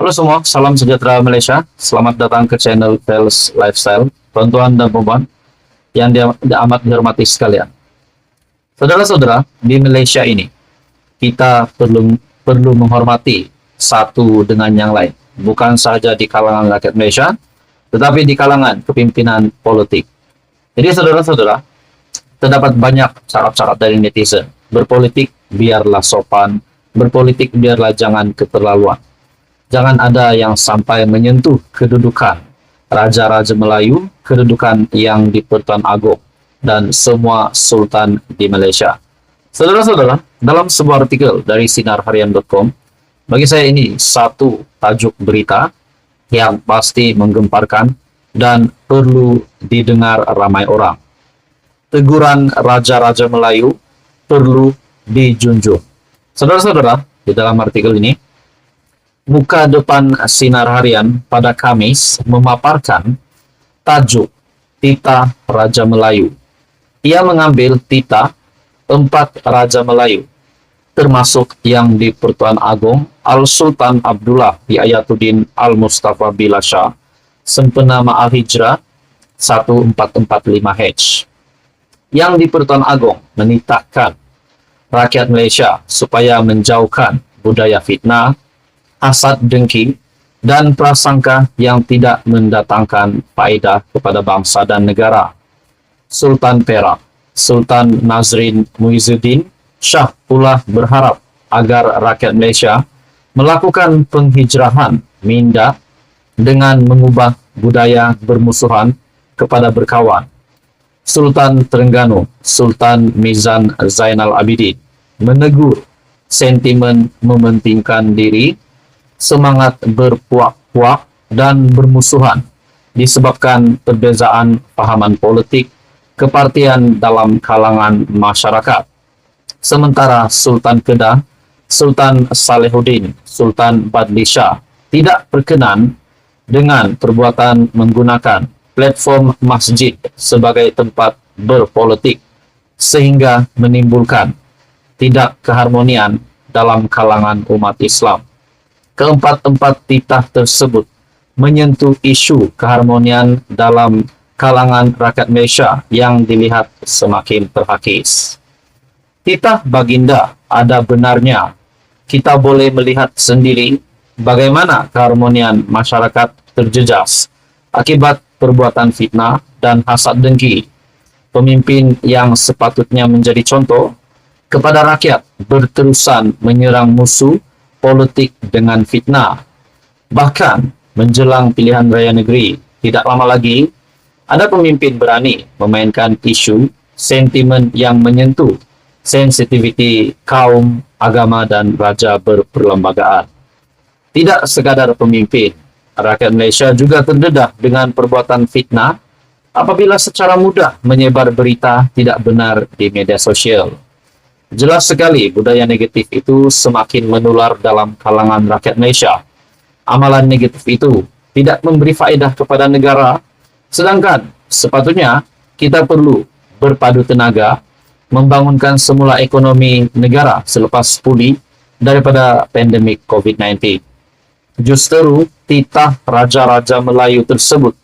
Halo semua, salam sejahtera Malaysia. Selamat datang ke channel Tales Lifestyle. Tuan-tuan dan puan yang amat dihormati sekalian. Saudara-saudara, di Malaysia ini kita perlu menghormati satu dengan yang lain. Bukan sahaja di kalangan rakyat Malaysia, tetapi di kalangan kepimpinan politik. Jadi saudara-saudara, terdapat banyak syarat-syarat dari netizen. Berpolitik biarlah sopan, berpolitik biarlah jangan keterlaluan. Jangan ada yang sampai menyentuh kedudukan Raja-Raja Melayu, kedudukan yang di Pertuan Agong, dan semua sultan di Malaysia. Saudara-saudara, dalam sebuah artikel dari sinarharian.com, bagi saya ini satu tajuk berita yang pasti menggemparkan dan perlu didengar ramai orang. Teguran Raja-Raja Melayu perlu dijunjung. Saudara-saudara, di dalam artikel ini, muka depan Sinar Harian pada Kamis memaparkan tajuk Titah Raja Melayu. Ia mengambil titah 4 Raja Melayu, termasuk yang di Pertuan Agong, Al-Sultan Abdullah Yayatuddin Al-Mustafa Billah Shah, sempena Al-Hijrah 1445H. Yang di Pertuan Agong menitahkan rakyat Malaysia supaya menjauhkan budaya fitnah, hasad dengki, dan prasangka yang tidak mendatangkan faedah kepada bangsa dan negara. Sultan Perak, Sultan Nazrin Muizuddin Shah pula berharap agar rakyat Malaysia melakukan penghijrahan minda dengan mengubah budaya bermusuhan kepada berkawan. Sultan Terengganu, Sultan Mizan Zainal Abidin, menegur sentimen mementingkan diri, semangat berpuak-puak dan bermusuhan disebabkan perbezaan pahaman politik, kepartian dalam kalangan masyarakat. Sementara Sultan Kedah, Sultan Salehuddin, Sultan Badli Shah tidak berkenan dengan perbuatan menggunakan platform masjid sebagai tempat berpolitik sehingga menimbulkan tidak keharmonian dalam kalangan umat Islam. Keempat-empat titah tersebut menyentuh isu keharmonian dalam kalangan rakyat Malaysia yang dilihat semakin terhakis. Titah baginda ada benarnya. Kita boleh melihat sendiri bagaimana keharmonian masyarakat terjejas akibat perbuatan fitnah dan hasad dengki. Pemimpin yang sepatutnya menjadi contoh kepada rakyat berterusan menyerang musuh politik dengan fitnah. Bahkan menjelang pilihan raya negeri tidak lama lagi, ada pemimpin berani memainkan isu sentimen yang menyentuh sensitiviti kaum, agama, dan raja berperlembagaan. Tidak sekadar pemimpin, rakyat Malaysia juga terdedah dengan perbuatan fitnah apabila secara mudah menyebar berita tidak benar di media sosial. Jelas sekali budaya negatif itu semakin menular dalam kalangan rakyat Malaysia. Amalan negatif itu tidak memberi faedah kepada negara, sedangkan sepatutnya kita perlu berpadu tenaga membangunkan semula ekonomi negara selepas pulih daripada pandemik COVID-19. Justru titah Raja-Raja Melayu tersebut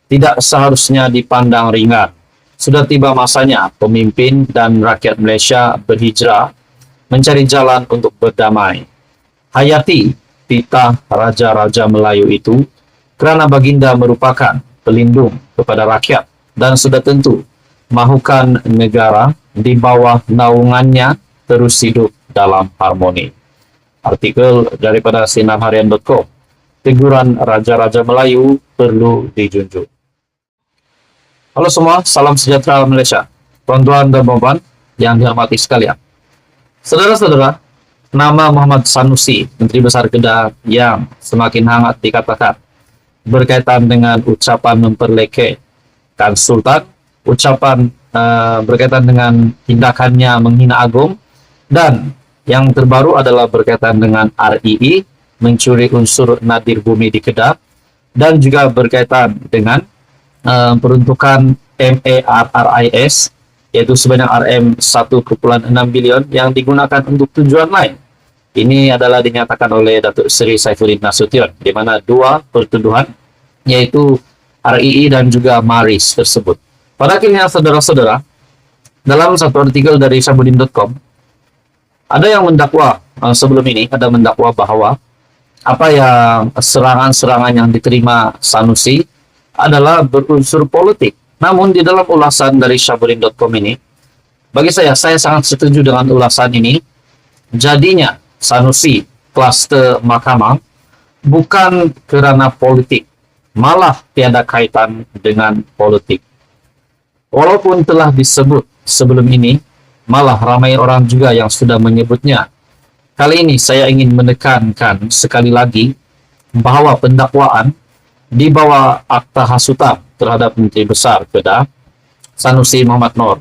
tidak seharusnya dipandang ringan. Sudah tiba masanya pemimpin dan rakyat Malaysia berhijrah mencari jalan untuk berdamai. Hayati titah Raja-Raja Melayu itu kerana baginda merupakan pelindung kepada rakyat dan sudah tentu mahukan negara di bawah naungannya terus hidup dalam harmoni. Artikel daripada sinarharian.com. Teguran Raja-Raja Melayu perlu dijunjung. Halo semua, salam sejahtera Malaysia. Tuan-tuan dan puan yang dihormati sekalian. Saudara-saudara, nama Muhammad Sanusi, Menteri Besar Kedah yang semakin hangat dikatakan berkaitan dengan ucapan memperlekehkan Sultan, ucapan berkaitan dengan tindakannya menghina Agong, dan yang terbaru adalah berkaitan dengan RII, mencuri unsur nadir bumi di Kedah, dan juga berkaitan dengan peruntukan MARRIS, yaitu sebanyak RM 1,6 bilion yang digunakan untuk tujuan lain. Ini adalah dinyatakan oleh Datuk Seri Saifuddin Nasution, di mana dua pertuduhan, yaitu RII dan juga Maris tersebut. Pada akhirnya, saudara-saudara, dalam satu artikel dari Syahbudin.com, ada yang mendakwa, sebelum ini, ada mendakwa bahwa apa yang serangan-serangan yang diterima Sanusi adalah berunsur politik. Namun, di dalam ulasan dari Syahbudin.com ini, bagi saya sangat setuju dengan ulasan ini. Jadinya, Sanusi klaster mahkamah bukan kerana politik, malah tiada kaitan dengan politik. Walaupun telah disebut sebelum ini, malah ramai orang juga yang sudah menyebutnya. Kali ini saya ingin menekankan sekali lagi bahwa pendakwaan di bawah akta hasutan terhadap Menteri Besar Kedah Sanusi Muhammad Nor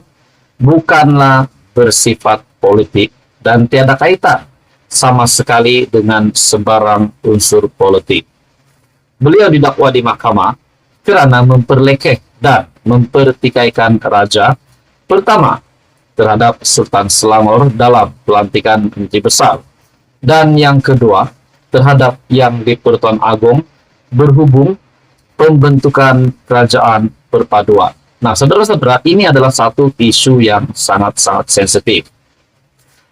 bukanlah bersifat politik dan tiada kaitan sama sekali dengan sebarang unsur politik. Beliau didakwa di mahkamah kerana memperlekeh dan mempertikaikan raja, pertama terhadap Sultan Selangor dalam pelantikan Menteri Besar, dan yang kedua terhadap Yang di-Pertuan Agong berhubung pembentukan kerajaan perpaduan. Nah, saudara-saudara, ini adalah satu isu yang sangat-sangat sensitif.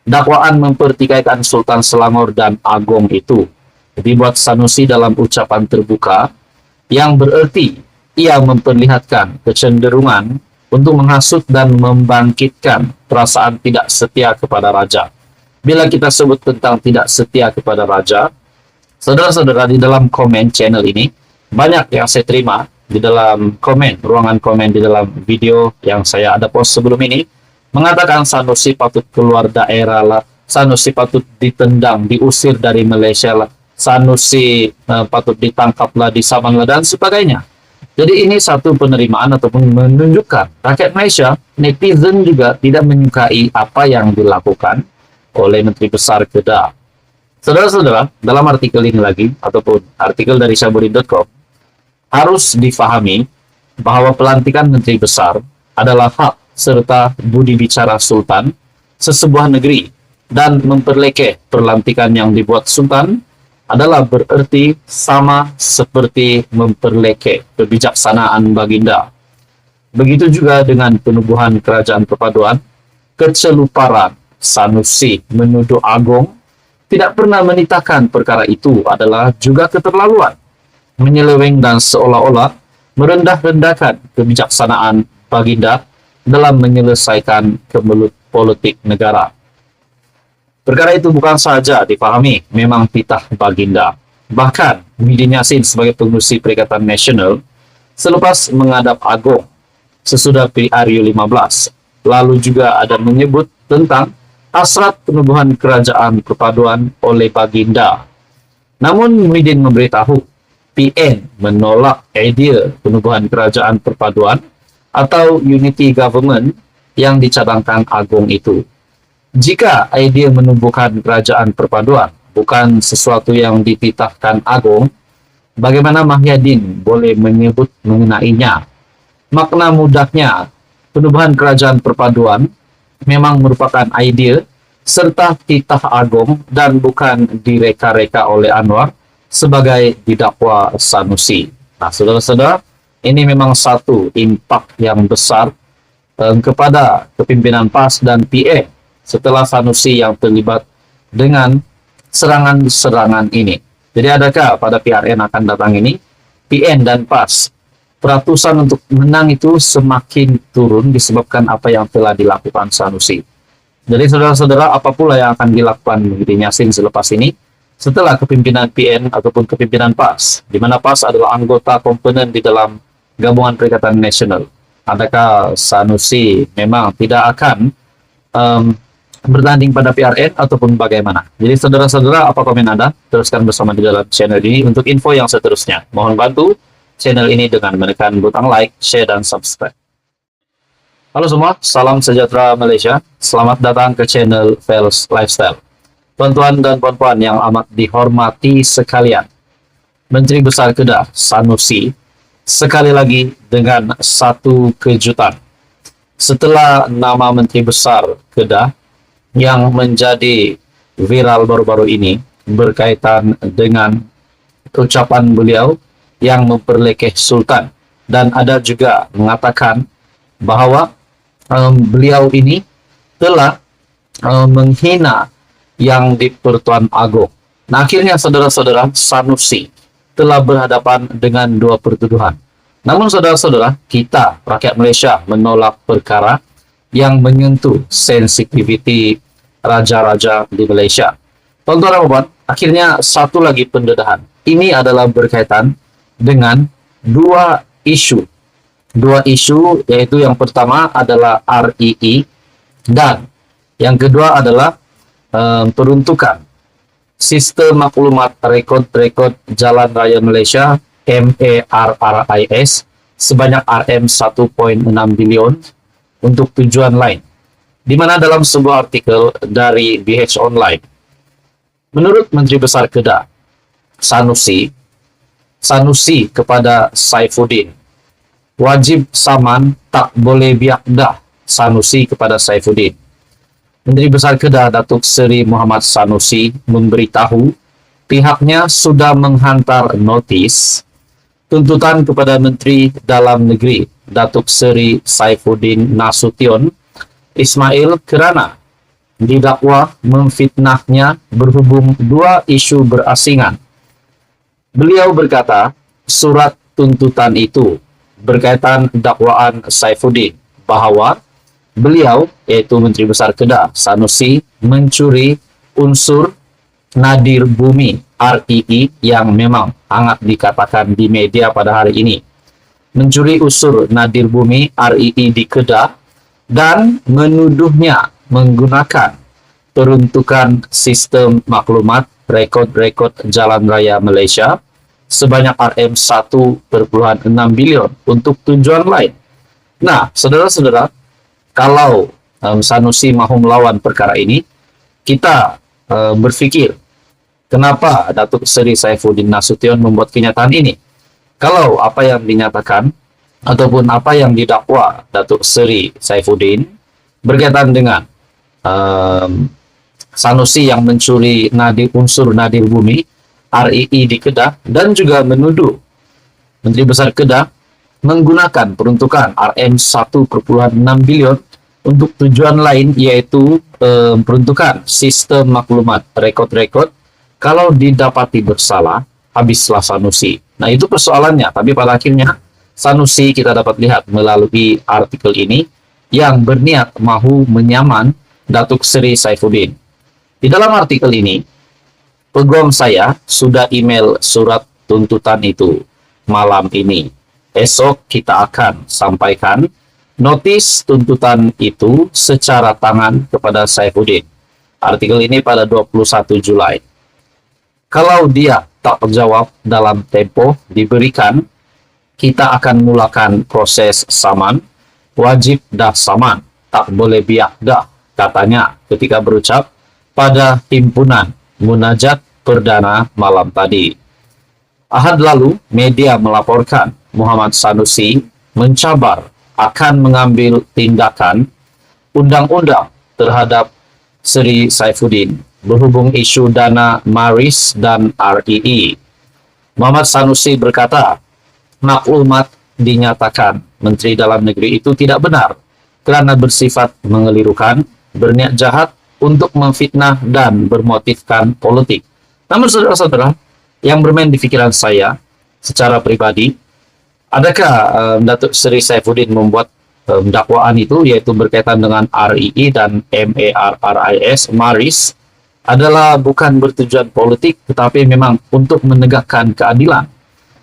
Dakwaan mempertikaikan Sultan Selangor dan Agong itu dibuat Sanusi dalam ucapan terbuka yang bererti ia memperlihatkan kecenderungan untuk menghasut dan membangkitkan perasaan tidak setia kepada raja. Bila kita sebut tentang tidak setia kepada raja, saudara-saudara, di dalam komen channel ini, banyak yang saya terima di dalam komen, ruangan komen di dalam video yang saya ada post sebelum ini, mengatakan Sanusi patut keluar daerah lah, Sanusi patut ditendang, diusir dari Malaysia lah, Sanusi patut ditangkap lah di Sabang lah, dan sebagainya. Jadi ini satu penerimaan ataupun menunjukkan rakyat Malaysia, netizen juga tidak menyukai apa yang dilakukan oleh Menteri Besar Kedah. Saudara-saudara, dalam artikel ini lagi, ataupun artikel dari Syahbudin.com, harus difahami bahwa pelantikan Menteri Besar adalah hak serta budi bicara Sultan sesebuah negeri, dan memperlekeh pelantikan yang dibuat Sultan adalah bererti sama seperti memperlekeh kebijaksanaan Baginda. Begitu juga dengan penubuhan kerajaan perpaduan, keceluparan Sanusi menuduh Agong tidak pernah menitahkan perkara itu adalah juga keterlaluan, menyeleweng dan seolah-olah merendah-rendahkan kebijaksanaan Baginda dalam menyelesaikan kemelut politik negara. Perkara itu bukan saja dipahami memang titah Baginda. Bahkan Muhyiddin Yassin sebagai pengerusi Perikatan Nasional selepas menghadap Agong sesudah PRU 15, lalu juga ada menyebut tentang hasrat penubuhan kerajaan perpaduan oleh Baginda. Namun Muhyiddin memberitahu PN menolak idea penubuhan kerajaan perpaduan atau unity government yang dicadangkan Agong itu. Jika idea menubuhkan kerajaan perpaduan bukan sesuatu yang dititahkan Agong, bagaimana Muhyiddin boleh menyebut mengenainya? Makna mudahnya, penubuhan kerajaan perpaduan memang merupakan idea serta titah Agong dan bukan direka-reka oleh Anwar sebagai didakwa Sanusi. Nah, saudara-saudara, ini memang satu impak yang besar kepada kepimpinan PAS dan PA setelah Sanusi yang terlibat dengan serangan-serangan ini. Jadi adakah pada PRN akan datang ini, PN dan PAS, peratusan untuk menang itu semakin turun disebabkan apa yang telah dilakukan Sanusi. Jadi saudara-saudara, apa pula yang akan dilakukan Muhyiddin Yassin selepas ini? Setelah kepimpinan PN ataupun kepimpinan PAS, di mana PAS adalah anggota komponen di dalam Gabungan Perikatan Nasional. Adakah Sanusi memang tidak akan bertanding pada PRN ataupun bagaimana? Jadi saudara-saudara, apa komen Anda? Teruskan bersama di dalam channel ini untuk info yang seterusnya. Mohon bantu channel ini dengan menekan butang like, share, dan subscribe. Halo semua, salam sejahtera Malaysia. Selamat datang ke channel Fels Lifestyle. Tuan-tuan dan puan-puan yang amat dihormati sekalian, Menteri Besar Kedah Sanusi sekali lagi dengan satu kejutan. Setelah nama Menteri Besar Kedah yang menjadi viral baru-baru ini berkaitan dengan ucapan beliau yang memperlekeh Sultan, dan ada juga mengatakan bahwa beliau ini telah menghina yang di-Pertuan Agong. Nah, akhirnya saudara-saudara, Sanusi telah berhadapan dengan dua pertuduhan. Namun saudara-saudara, kita rakyat Malaysia menolak perkara yang menyentuh sensitiviti raja-raja di Malaysia. Tuan-tuan, akhirnya satu lagi pendedahan. Ini adalah berkaitan dengan dua isu. Dua isu, yaitu yang pertama adalah REE dan yang kedua adalah peruntukan Sistem Maklumat Rekod Jalan Raya Malaysia MARRIS sebanyak RM1.6 bilion untuk tujuan lain. Di mana dalam sebuah artikel dari BH Online, menurut Menteri Besar Kedah Sanusi kepada Saifuddin, wajib saman, tak boleh biak dah. Sanusi kepada Saifuddin. Menteri Besar Kedah Datuk Seri Muhammad Sanusi memberitahu pihaknya sudah menghantar notis tuntutan kepada Menteri Dalam Negeri Datuk Seri Saifuddin Nasution Ismail kerana didakwa memfitnahnya berhubung dua isu berasingan. Beliau berkata, surat tuntutan itu berkaitan dakwaan Saifuddin bahawa beliau, yaitu Menteri Besar Kedah Sanusi, mencuri unsur nadir bumi REE yang memang hangat dikatakan di media pada hari ini. Mencuri unsur nadir bumi REE di Kedah dan menuduhnya menggunakan peruntukan Sistem Maklumat Rekod Jalan Raya Malaysia sebanyak RM1.6 bilion untuk tujuan lain. Nah, saudara-saudara, kalau Sanusi mahu melawan perkara ini, kita berfikir, kenapa Datuk Seri Saifuddin Nasution membuat kenyataan ini? Kalau apa yang dinyatakan ataupun apa yang didakwa Datuk Seri Saifuddin berkaitan dengan Sanusi yang mencuri unsur nadir bumi REE di Kedah dan juga menuduh Menteri Besar Kedah menggunakan peruntukan RM1.6 bilion untuk tujuan lain, yaitu peruntukan Sistem Maklumat Rekod. Kalau didapati bersalah, habislah Sanusi. Nah, itu persoalannya. Tapi pada akhirnya Sanusi kita dapat lihat melalui artikel ini yang berniat mahu menyaman Datuk Seri Saifuddin. Di dalam artikel ini, peguam saya sudah email surat tuntutan itu malam ini. Esok kita akan sampaikan notis tuntutan itu secara tangan kepada Saifuddin. Artikel ini pada 21 Julai. Kalau dia tak terjawab dalam tempo diberikan, kita akan mulakan proses saman. Wajib dah saman, tak boleh biak dah, katanya ketika berucap pada himpunan munajat perdana malam tadi. Ahad lalu, media melaporkan Muhammad Sanusi mencabar akan mengambil tindakan undang-undang terhadap Seri Saifuddin berhubung isu dana MARIS dan REE. Muhammad Sanusi berkata, maklumat dinyatakan Menteri Dalam Negeri itu tidak benar kerana bersifat mengelirukan, berniat jahat untuk memfitnah dan bermotifkan politik. Namun saudara-saudara, yang bermain di pikiran saya secara pribadi, adakah Datuk Seri Saifuddin membuat dakwaan itu, yaitu berkaitan dengan REE dan MARIS adalah bukan bertujuan politik, tetapi memang untuk menegakkan keadilan?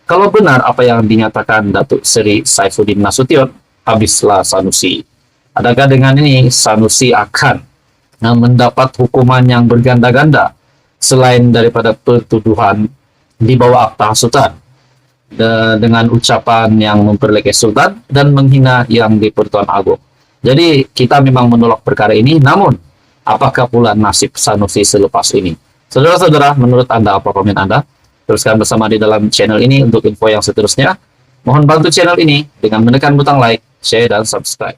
Kalau benar apa yang dinyatakan Datuk Seri Saifuddin Nasution, habislah Sanusi. Adakah dengan ini Sanusi akan mendapat hukuman yang berganda-ganda selain daripada pertuduhan di bawah akta hasutan dengan ucapan yang memperlekeh Sultan dan menghina yang di-Pertuan Agong? Jadi kita memang menolak perkara ini. Namun apakah pula nasib Sanusi selepas ini? Saudara-saudara, menurut Anda, apa komen Anda? Teruskan bersama di dalam channel ini untuk info yang seterusnya. Mohon bantu channel ini dengan menekan butang like, share, dan subscribe.